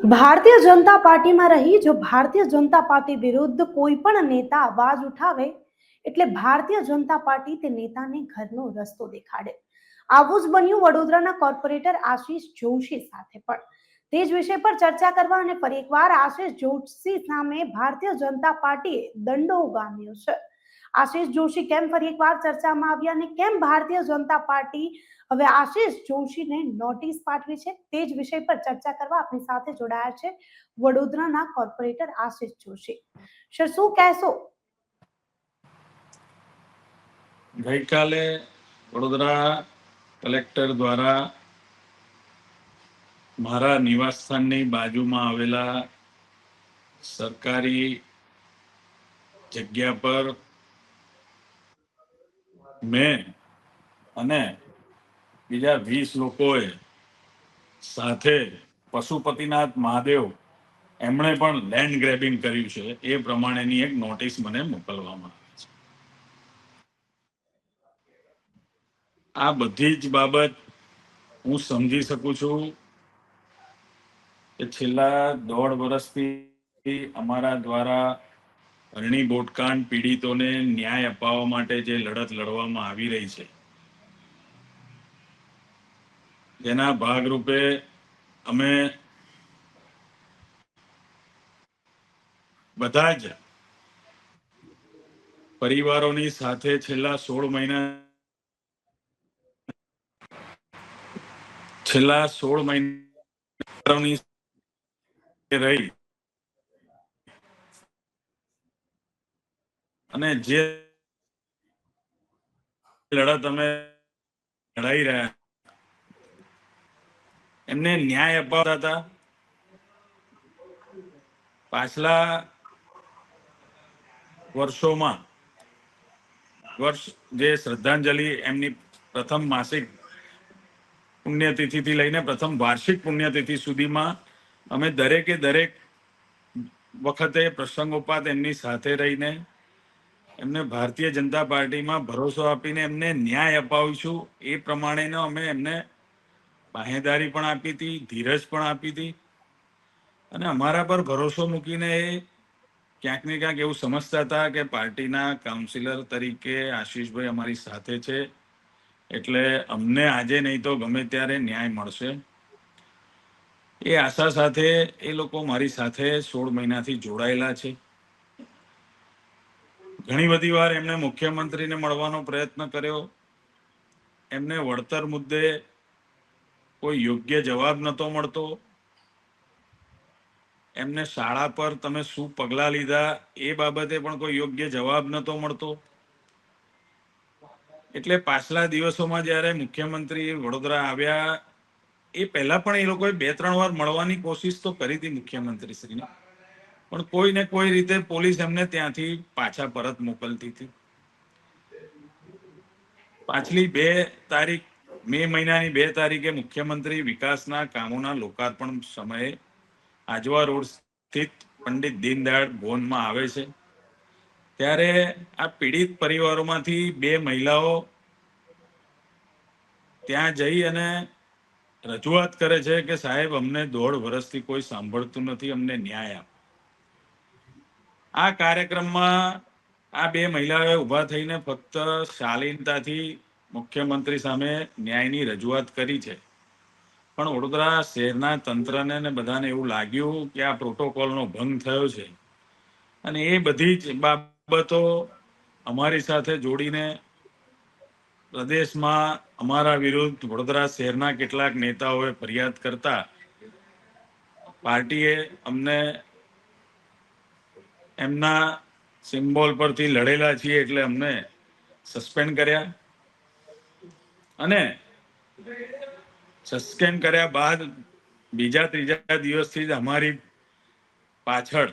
ભારતીય જનતા પાર્ટીમાં રહી જો ભારતીય જનતા પાર્ટી વિરુદ્ધ કોઈ પણ નેતા અવાજ ઉઠાવે એટલે ભારતીય જનતા પાર્ટી તે નેતાને ઘરનો રસ્તો દેખાડે. આવું જ બન્યું વડોદરાના કોર્પોરેટર આશીષ જોશી સાથે પણ. તે જ વિષય પર ચર્ચા કરવા અને ફરી એકવાર આશીષ જોશી સામે ભારતીય જનતા પાર્ટીએ દંડો ઉગામ્યો છે. આશીષ જોશી કેમ ફરી એકવાર ચર્ચામાં આવ્યા અને કેમ ભારતીય જનતા પાર્ટી હવે આશીષ જોશીને નોટિસ પાઠવી છે, તે જ વિષય પર ચર્ચા કરવા આપણી સાથે જોડાયા છે વડોદરાના કોર્પોરેટર આશીષ જોશી. સર, શું કહેશો? ગઈકાલે વડોદરા કલેક્ટર દ્વારા મારા નિવાસસ્થાનની બાજુમાં આવેલા સરકારી જગ્યા પર મેં અને બીજા 20 લોકોએ સાથે પશુપતિનાથ મહાદેવ એમણે પણ લેન્ડ ગ્રેબિંગ કર્યું છે એ પ્રમાણેની એક નોટિસ મને મોકલવામાં આવી છે. આ બધી જ બાબત હું સમજી શકું છું કે છેલ્લા 1.5 વર્ષથી અમારા દ્વારા અરણી બોટકાંડ પીડિતોને ન્યાય અપાવવા માટે જે લડત લડવામાં આવી રહી છે, જેના ભાગરૂપે અમે બધા જ પરિવારોની સાથે છેલ્લા 16 મહિના રહી અને જે લડત અમે લડાઈ રહ્યા એમને ન્યાય અપાવતા હતા. પાછલા વર્ષોમાં જે શ્રદ્ધાંજલિ એમની પ્રથમ માસિક પુણ્યતિથિથી લઈને પ્રથમ વાર્ષિક પુણ્યતિથિ સુધીમાં અમે દરેકે દરેક વખતે પ્રસંગોપાત એમની સાથે રહીને એમને ભારતીય જનતા પાર્ટીમાં ભરોસો આપીને એમને ન્યાય અપાવીશું એ પ્રમાણેનો અમે એમને બાહેંધરી પણ આપી હતી, ધીરજ પણ આપી હતી અને અમારા પર ભરોસો મૂકીને એ ક્યાંક ને ક્યાંક એવું સમજતા હતા કે પાર્ટીના કાઉન્સિલર તરીકે આશીષભાઈ અમારી સાથે છે એટલે અમને આજે નહીં તો ગમે ત્યારે ન્યાય મળશે. એ આશા સાથે એ લોકો મારી સાથે 16 મહિનાથી જોડાયેલા છે. ઘણી બધી વાર એમને મુખ્યમંત્રીને મળવાનો પ્રયત્ન કર્યો. એમને વળતર મુદ્દે કોઈ યોગ્ય જવાબ નહોતો મળતો. એમને શાળા પર તમે શું પગલાં લીધા એ બાબતે પણ કોઈ યોગ્ય જવાબ નહોતો મળતો. એટલે પાછલા દિવસોમાં જ્યારે મુખ્યમંત્રી વડોદરા આવ્યા એ પહેલા પણ એ લોકોએ 2-3 વાર મળવાની કોશિશ તો કરી હતી મુખ્યમંત્રીશ્રીને, પણ કોઈ ને કોઈ રીતે પોલીસ એમને ત્યાંથી પાછા પરત મોકલતી હતી. પાછલી 2 તારીખ મે મહિનાની 2 તારીખે મુખ્યમંત્રી વિકાસના કામોના લોકાર્પણ સમયે આજવા રોડ સ્થિત પંડિત દીનદયાળ ભવનમાં આવે છે. ત્યારે આ પીડિત પરિવારોમાંથી 2 મહિલાઓ ત્યાં જઈ અને રજૂઆત કરે છે કે સાહેબ અમને 1.5 વર્ષથી કોઈ સાંભળતું નથી, અમને ન્યાય આપો. આ કાર્યક્રમમાં આ 2 મહિલાઓએ ઊભા થઈને ફક્ત શાલીનતાથી મુખ્યમંત્રી સામે ન્યાયની રજૂઆત કરી છે, પણ વડોદરા શહેરના તંત્રને ને બધાને એવું લાગ્યું કે આ પ્રોટોકોલનો ભંગ થયો છે અને એ બધી જ બાબતો અમારી સાથે જોડીને પ્રદેશમાં અમારા વિરુદ્ધ વડોદરા શહેરના કેટલાક નેતાઓએ ફરિયાદ કરતા પાર્ટીએ અમને એમના સિમ્બોલ પરથી લડેલા છીએ એટલે અમને સસ્પેન્ડ કર્યા અને સસ્પેન્ડ કર્યા બાદ બીજા ત્રીજા દિવસથી જ અમારી પાછળ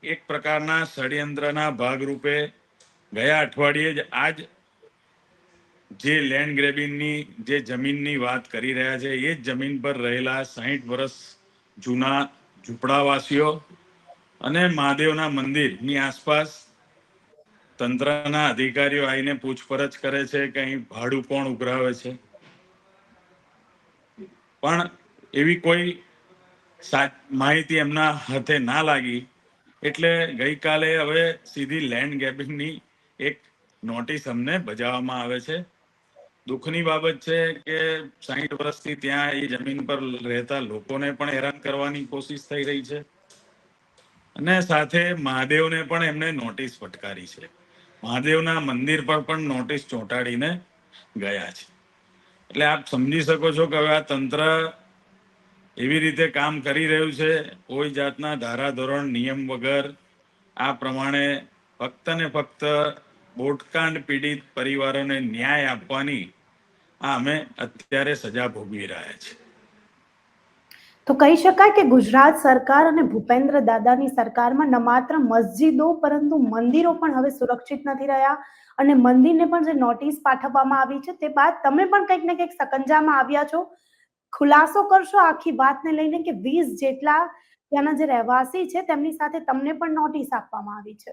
એક પ્રકારના ષડયંત્રના ભાગરૂપે ગયા અઠવાડિયે જ આજ જે લેન્ડ ગ્રેબિંગની જે જમીનની વાત કરી રહ્યા છે એ જ જમીન પર રહેલા 60 વર્ષ જૂના ઝૂંપડાવાસીઓ અને મહાદેવના મંદિરની આસપાસ તંત્રના અધિકારીઓ આવીને પૂછપરછ કરે છે કે અહીં ભાડું કોણ ઉઘરાવે છે, પણ એવી કોઈ માહિતી એમના હાથે ના લાગી, એટલે ગઈકાલે હવે સીધી લેન્ડ ગ્રેબિંગની એક નોટિસ અમને બજાવવામાં આવે છે. દુઃખની બાબત છે કે 60 વર્ષથી ત્યાં એ જમીન પર રહેતા લોકોને પણ હેરાન કરવાની કોશિશ થઈ રહી છે, અને સાથે મહાદેવને પણ એમને નોટિસ ફટકારી છે. મહાદેવના મંદિર પર પણ નોટિસ ચોંટાડીને ગયા છે. એટલે આપ સમજી શકો છો કે હવે આ તંત્ર એવી રીતે કામ કરી રહ્યું છે, કોઈ જાતના ધારાધોરણ નિયમ વગર આ પ્રમાણે ફક્ત ને ફક્ત બોટકાંડ પીડિત પરિવારોને ન્યાય આપવાની આ અમે અત્યારે સજા ભોગવી રહ્યા છીએ. તો કહી શકાય કે ગુજરાત સરકાર અને ભૂપેન્દ્ર દાદાની સરકારમાં ન માત્ર મસ્જિદો પરંતુ મંદિરો પણ હવે સુરક્ષિત નથી રહ્યા, અને મંદિરને પણ જે નોટિસ પાઠવવામાં આવી છે તે બાદ તમે પણ કંઈક ને કંઈક સકંજામાં આવ્યા છો. ખુલાસો કરશો આખી વાતને લઈને કે 20 જેટલા ત્યાંના જે રહેવાસી છે તેમની સાથે તમને પણ નોટિસ આપવામાં આવી છે?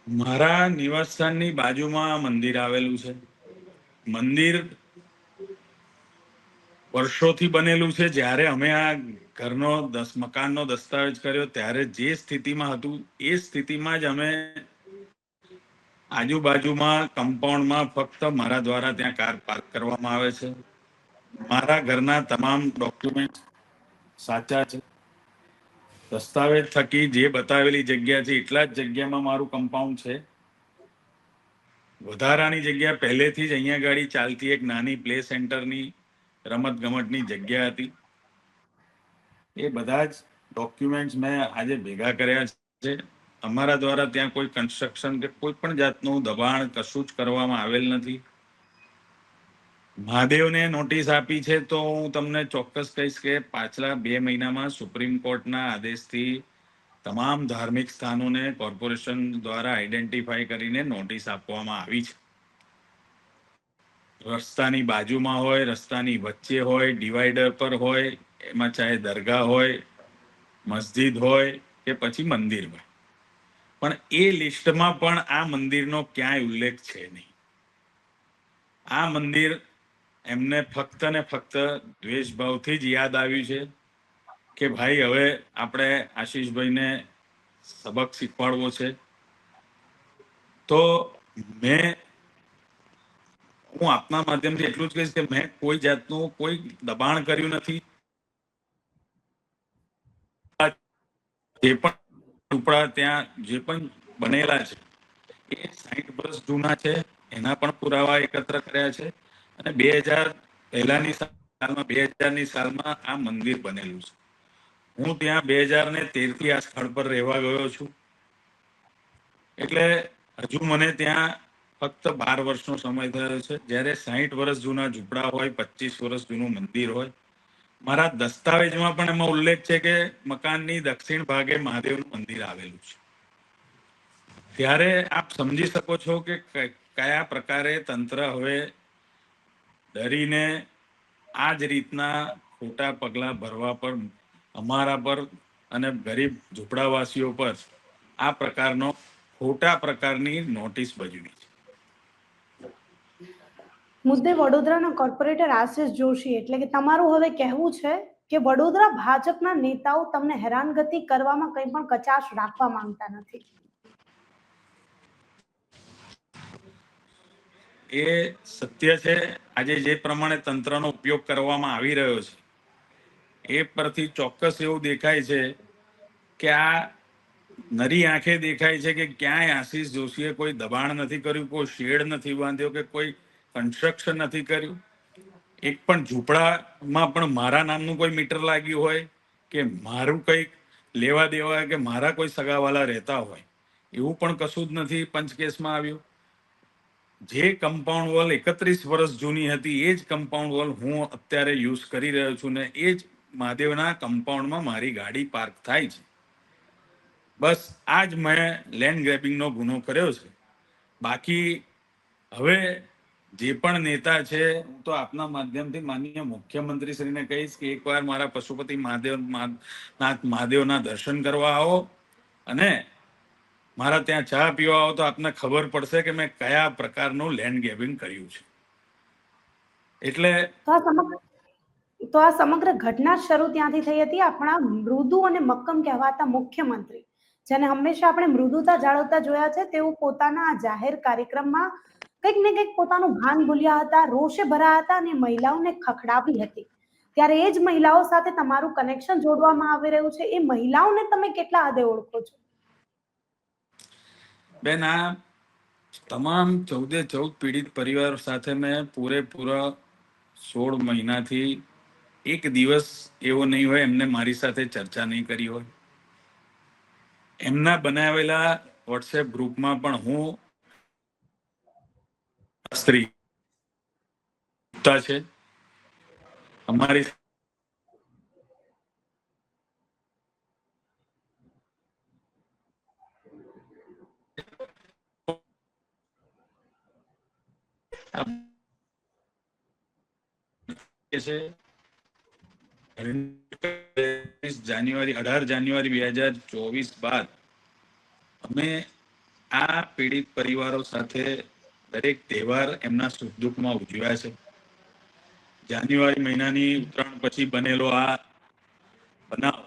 મારા નિવાસસ્થાનની બાજુમાં મંદિર આવેલું છે. મંદિર વર્ષોથી બનેલું છે. જ્યારે અમે આ મકાનનો દસ્તાવેજ કર્યો ત્યારે જે સ્થિતિમાં હતું એ સ્થિતિમાં જ અમે આજુબાજુમાં કમ્પાઉન્ડમાં ફક્ત મારા દ્વારા ત્યાં કાર પાર્ક કરવામાં આવે છે. મારા ઘરના તમામ ડોક્યુમેન્ટ સાચા છે. દસ્તાવેજ થકી જે બતાવેલી જગ્યા છે એટલા જ જગ્યામાં મારું કમ્પાઉન્ડ છે. વધારાની જગ્યા પહેલેથી જ અહીંયા ગાડી ચાલતી એક નાની પ્લે સેન્ટરની રમત ગમતની જગ્યા હતી. એ બધા જ ડોક્યુમેન્ટ્સ મેં આજે ભેગા કર્યા છે. અમારા દ્વારા ત્યાં કોઈ કન્સ્ટ્રક્શન કે કોઈ પણ જાતનું દબાણ કશું જ કરવામાં આવેલ નથી. મહાદેવને નોટિસ આપી છે તો હું તમને ચોક્કસ કહીશ કે પાછલા 2 મહિનામાં સુપ્રીમ કોર્ટના આદેશથી તમામ ધાર્મિક સ્થાનોને કોર્પોરેશન દ્વારા આઈડેન્ટિફાઈ કરીને નોટિસ આપવામાં આવી છે. રસ્તાની બાજુમાં હોય, રસ્તાની વચ્ચે હોય, ડિવાઈડર પર હોય, એમાં ચાહે દરગાહ હોય, મસ્જિદ હોય કે પછી મંદિર હોય, પણ એ લિસ્ટમાં પણ આ મંદિરનો ક્યાંય ઉલ્લેખ છે નહીં. આ મંદિર એમને ફક્ત ને ફક્ત દ્વેષભાવથી જ યાદ આવ્યું છે કે ભાઈ હવે આપણે આશીષભાઈને સબક શીખવાડવો છે. તો હું આપના માધ્યમથી એટલું જ કહીશ કે મેં કોઈ જાતનું કોઈ દબાણ કર્યું નથી. જે પણ ઝૂંપડા ત્યાં જે પણ બનેલા છે એ 60 વર્ષ જૂના છે. એના પણ પુરાવા એકત્ર કર્યા છે. અને 2000ની સાલમાં આ મંદિર બનેલું છે. હું ત્યાં 2013થી આ સ્થળ પર રહેવા ગયો છું. એટલે હજુ મને ત્યાં ફક્ત 12 વર્ષનો સમય થયો છે. જ્યારે 60 વર્ષ જૂના ઝૂંપડા હોય, 25 વર્ષ જૂનું મંદિર હોય. મારા દસ્તાવેજમાં પણ એમાં ઉલ્લેખ છે કે મકાનની દક્ષિણ ભાગે મહાદેવનું મંદિર આવેલું છે. ત્યારે આપ સમજી શકો છો કે કયા પ્રકારે તંત્ર હવે ડરીને આ જ રીતના ખોટા પગલા ભરવા પર અમારા પર અને ગરીબ ઝૂંપડાવાસીઓ પર આ ખોટા પ્રકારની નોટિસ ભજવી છે. મુદ્દે વડોદરાના કોર્પોરેટર આશિષ જોશી, એટલે કે તમારું હવે કહેવું છે કે વડોદરા ભાજપના નેતાઓ તમને હેરાનગતિ કરવામાં કંઈ પણ કચાશ રાખવા માંગતા નથી. એ સત્ય છે. આજે જે પ્રમાણે તંત્રનો ઉપયોગ કરવામાં આવી રહ્યો છે એ પરથી ચોક્કસ એવું દેખાય છે કે આ નરી આંખે દેખાય છે કે ક્યાંય આશિષ જોશીએ કોઈ દબાણ નથી કર્યું, કોઈ શેડ નથી બાંધ્યો કે કોઈ કન્સ્ટ્રક્શન નથી કર્યું. એક પણ ઝૂંપડામાં પણ મારા નામનું કોઈ મીટર લાગ્યું હોય કે મારું કંઈક લેવા દેવા કે મારા કોઈ સગાવાલા રહેતા હોય એવું પણ કશું જ નથી પંચકેસમાં આવ્યું. જે કમ્પાઉન્ડ વોલ 31 વર્ષ જૂની હતી એ જ કમ્પાઉન્ડ વોલ હું અત્યારે યુઝ કરી રહ્યો છું ને એ જ મહાદેવના કમ્પાઉન્ડમાં મારી ગાડી પાર્ક થાય છે. બસ આ જ મેં લેન્ડ ગ્રેબિંગનો ગુનો કર્યો છે. બાકી હવે જે પણ નેતા છે, હું તો આપના માધ્યમથી માનનીય મુખ્યમંત્રીશ્રીને કહીશ કે એકવાર મારા પશુપતિ મહાદેવના દર્શન કરવા આવો અને મારા ત્યાં ચા પીવા આવો તો આપને ખબર પડશે કે મેં કયા પ્રકારનું લેન્ડ ગ્રેબિંગ કર્યું છે. એટલે તો આ સમગ્ર ઘટના શરૂ ત્યાંથી થઈ હતી. આપણા મૃદુ અને મક્કમ કહેવાતા મુખ્યમંત્રી, જેને હંમેશા આપણે મૃદુતા જાળવતા જોયા છે, તેઓ પોતાના આ જાહેર કાર્યક્રમમાં કંઈક ને કંઈક પોતાનું ભાન ભૂલ્યા હતા, રોષે ભરાયા હતા અને મહિલાઓને ખખડાવી હતી. ત્યારે એ જ મહિલાઓ સાથે તમારું કનેક્શન જોડવામાં આવી રહ્યું છે. એ મહિલાઓને તમે કેટલા હદે ઓળખો છો? બેન, આ તમામ 14 પીડિત પરિવાર સાથે મેં પૂરેપૂરા 16 મહિનાથી એક દિવસ એવો નહીં હોય એમને મારી સાથે ચર્ચા નહીં કરી હોય. એમના બનાવેલા વોટ્સએપ ગ્રુપમાં પણ હું સ્ત્રી છે અમારી જાન્યુઆરી 18 જાન્યુઆરી 2024 બાદ અમે આ પીડિત પરિવારો સાથે દરેક તહેવાર એમના સુખ દુઃખમાં ઉજવ્યા છે. જાન્યુઆરી મહિનાની ઉત્તરાયણ પછી બનેલો આ બનાવ,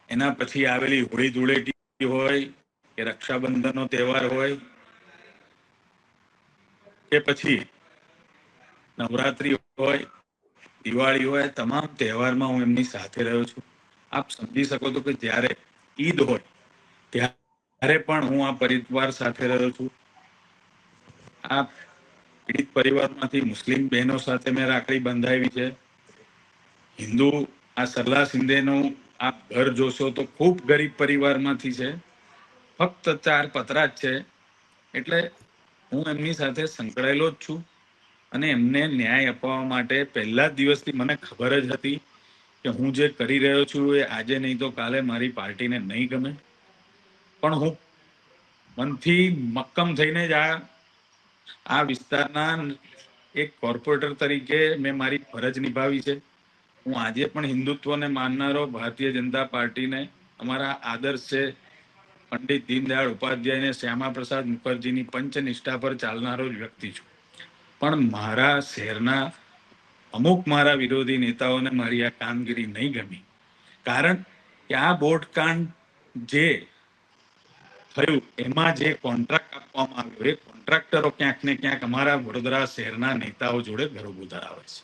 એના પછી આવેલી હોળી ધૂળેટી હોય કે રક્ષાબંધનનો તહેવાર હોય કે પછી નવરાત્રી હોય, દિવાળી હોય, તમામ તહેવારમાં હું એમની સાથે રહ્યો છું. આપ સમજી શકો છો કે જ્યારે ઈદ હોય ત્યારે પણ હું આ પરિવાર સાથે રહ્યો છું. આ પીડિત પરિવારમાંથી મુસ્લિમ બહેનો સાથે મેં રાખડી બંધાવી છે. હિન્દુ આ સરલા શિંદેનું આપ ઘર જોશો તો ખૂબ ગરીબ પરિવારમાંથી છે, ફક્ત 4 પતરા જ છે. એટલે હું એમની સાથે સંકળાયેલો જ છું અને એમને ન્યાય અપાવવા માટે પહેલા જ દિવસથી મને ખબર જ હતી કે હું જે કરી રહ્યો છું એ આજે નહીં તો કાલે મારી પાર્ટીને નહીં ગમે. પણ હું મનથી મક્કમ થઈને જ આ વિસ્તારના એક કોર્પોરેટર તરીકે મેં મારી ફરજ નિભાવી છે. હું આજે પણ હિન્દુત્વને માનનારો, ભારતીય જનતા પાર્ટીને અમારા આદર્શ છે પંડિત દીનદયાળ ઉપાધ્યાય ને શ્યામા પ્રસાદ મુખર્જીની પંચનિષ્ઠા પર ચાલનારો જ વ્યક્તિ છું. પણ મારા શહેરના અમુક મારા વિરોધી નેતાઓને મારી આ કામગીરી નહીં ગમી. કારણ કે આ બોટકાંડ જે થયું એમાં જે કોન્ટ્રાક્ટ આપવામાં આવ્યો એ કોન્ટ્રાક્ટરો ક્યાંક ને ક્યાંક અમારા વડોદરા શહેરના નેતાઓ જોડે ગરોબો ધરાવે છે.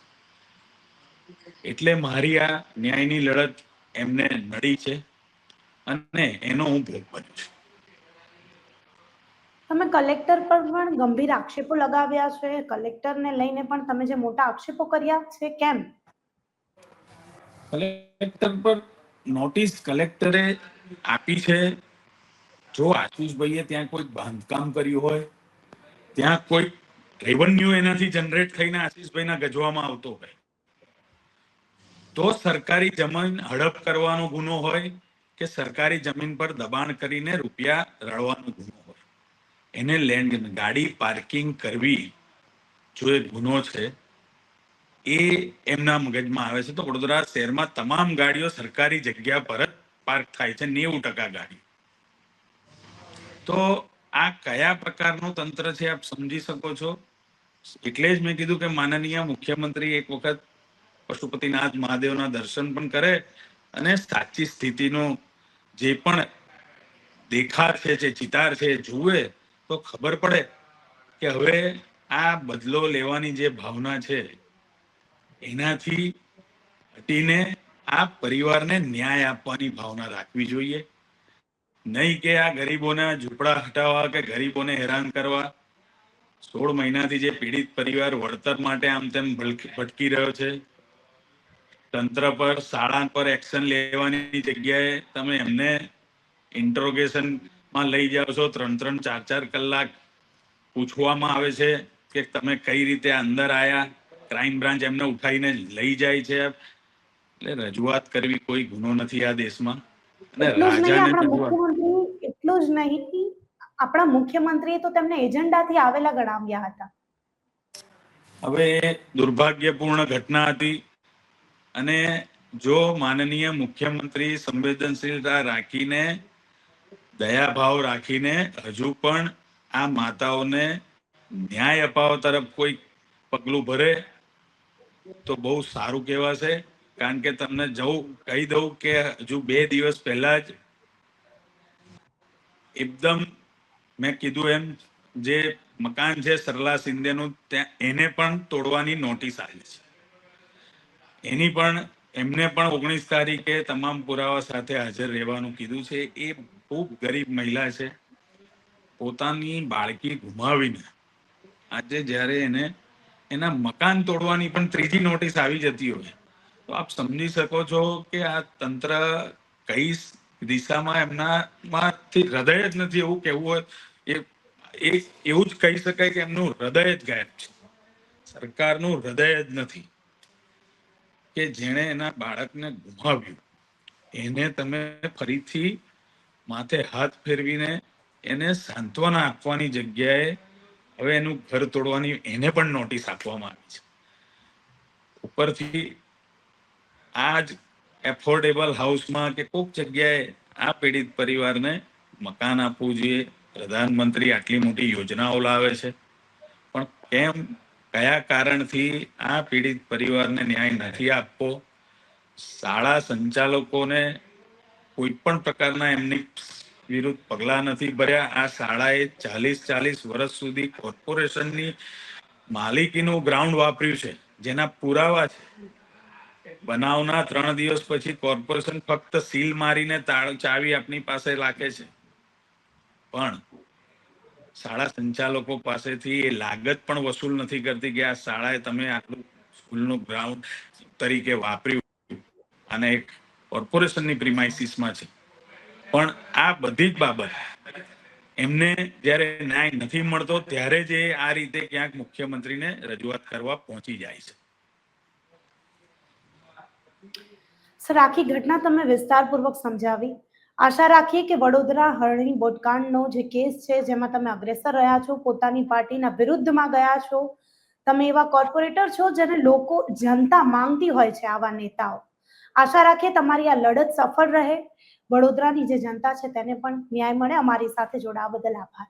એટલે મારી આ ન્યાયની લડત એમને નડી છે અને એનો હું ભોગ બન્યો છું. તમે કલેક્ટર પર પણ ગંભીર આક્ષેપો લગાવ્યા છે. કલેક્ટરને લઈને પણ તમે જે મોટા આક્ષેપો કર્યા છે, કેમ? કલેક્ટર પર નોટિસ કલેક્ટરે આપી છે. જો આશીષભાઈએ ત્યાં કોઈ બાંધકામ કર્યું હોય, ત્યાં કોઈ રેવન્યુ એનાથી જનરેટ થઈને આશીષભાઈના ગજવામાં આવતો હોય, તો સરકારી જમીન હડપ કરવાનો ગુનો હોય કે સરકારી જમીન પર દબાણ કરીને રૂપિયા રળવાનો ગુનો હોય, એને લેન્ડ ગાડી પાર્કિંગ કરવી જો એ ગુનો છે એ એમના મગજમાં આવે છે. તો વડોદરા શહેરમાં તમામ ગાડીઓ સરકારી જગ્યા પર જ પાર્ક થાય છે, 90% ગાડી. તો આ કયા પ્રકારનું તંત્ર છે આપ સમજી શકો છો. એટલે જ મેં કીધું કે માનનીય મુખ્યમંત્રી એક વખત પશુપતિનાથ મહાદેવના દર્શન પણ કરે અને સાચી સ્થિતિનો જે પણ દેખાર છે, જે ચિતાર છે, જુએ તો ખબર પડે કે હવે આ બદલો લેવાની જે ભાવના છે એનાથી હટીને આ પરિવારને ન્યાય આપવાની ભાવના રાખવી જોઈએ. નહીં કે આ ગરીબોના ઝૂંપડા હટાવવા કે ગરીબોને હેરાન કરવા. 16 મહિનાથી જે પીડિત પરિવાર વળતર માટે આમ તેમ ભટકી રહ્યો છે, તંત્ર પર, શાળા પર એક્શન લેવાની જગ્યાએ તમે એમને ઇન્ટ્રોગેશનમાં લઈ જાઓ છો. 3-3, 4-4 કલાક પૂછવામાં આવે છે કે તમે કઈ રીતે અંદર આયા. ક્રાઇમ બ્રાન્ચ એમને ઉઠાઈને લઈ જાય છે. એટલે રજૂઆત કરવી કોઈ ગુનો નથી આ દેશમાં. અને એટલું જ નહીં, રાજાને રજૂઆત આપણા મુખ્યમંત્રીએ તો તેમને એજન્ડાથી આવેલા ગણાવ્યા હતા. હવે દુર્ભાગ્યપૂર્ણ ઘટના હતી અને જો માનનીય મુખ્યમંત્રી સંવેદનશીલતા રાખીને, દયાભાવ રાખીને હજુ પણ આ માતાઓને ન્યાય અપાવવા તરફ કોઈ પગલું ભરે તો બહુ સારું કહેવાશે. કારણ કે તમને કહી દઉં કે હજુ 2 દિવસ પહેલા જ એકદમ મેં કીધું એમ જે મકાન છે સરલા શિંદેનું ત્યાં એને પણ તોડવાની નોટિસ આવી છે. એની પણ એમને પણ 19 તારીખે તમામ પુરાવા સાથે હાજર રહેવાનું કીધું છે. એ ખૂબ ગરીબ મહિલા છે. પોતાની બાળકી ગુમાવીને આજે જ્યારે એને એના મકાન તોડવાની પણ ત્રીજી નોટિસ આવી જતી હોય તો આપ સમજી શકો છો કે આ તંત્ર કઈ દિશામાં એમનામાંથી હૃદય જ નથી એવું કેવું હોય એ એવું જ કહી શકાય કે એમનું હૃદય જ ગાયબ છે. સરકારનું હૃદય જ નથી કે જેણે એના બાળકને ગુમાવ્યું એને તમે ફરીથી માથે હાથ ફેરવીને એને સાંત્વના આપવાની જગ્યાએ હવે એનું ઘર તોડવાની એને પણ નોટિસ આપવામાં આવી છે. ઉપરથી આ જ એફોર્ડેબલ હાઉસમાં કે કોઈક જગ્યાએ આ પીડિત પરિવારને મકાન આપવું જોઈએ. પ્રધાનમંત્રી આટલી મોટી યોજનાઓ લાવે છે પણ કેમ કયા કારણથી આ પીડિત પરિવારને ન્યાય નથી આપવો? શાળા સંચાલકોને કોઈ પણ પ્રકારના એમની વિરુદ્ધ પગલા નથી ભર્યા. આ શાળાએ 40 વર્ષ સુધી કોર્પોરેશનની માલિકીનું ગ્રાઉન્ડ વાપર્યું છે જેના પુરાવા છે. બનાવના 3 દિવસ પછી કોર્પોરેશન ફક્ત સીલ મારીને ચાવી આપની પાસે રાખે છે પણ શાળા સંચાલકો પાસેથી એ લાગત પણ વસૂલ નથી કરતી કે આ શાળાએ તમે આટલું સ્કૂલનું ગ્રાઉન્ડ તરીકે વાપર્યું અને એક કોર્પોરેશનની પ્રિમાઇસીસમાં છે. પણ આ બધી જ બાબત એમને જ્યારે ન્યાય નથી મળતો ત્યારે જ એ આ રીતે ક્યાંક મુખ્યમંત્રીને રજૂઆત કરવા પહોંચી જાય છે. સર, આખી ઘટના તમે વિસ્તારપૂર્વક સમજાવી. આશા રાખીએ કે વડોદરા હરણી બોટકાંડનો જે કેસ છે જેમાં તમે અગ્રેસર રહ્યા છો, પોતાની પાર્ટીના વિરુદ્ધમાં ગયા છો, તમે એવા કોર્પોરેટર છો જેને લોકો જનતા માંગતી હોય છે આવા નેતાઓ. આશા રાખીએ તમારી આ લડત સફળ રહે, વડોદરાની જે જનતા છે તેને પણ ન્યાય મળે. અમારી સાથે જોડાવા બદલ આભાર.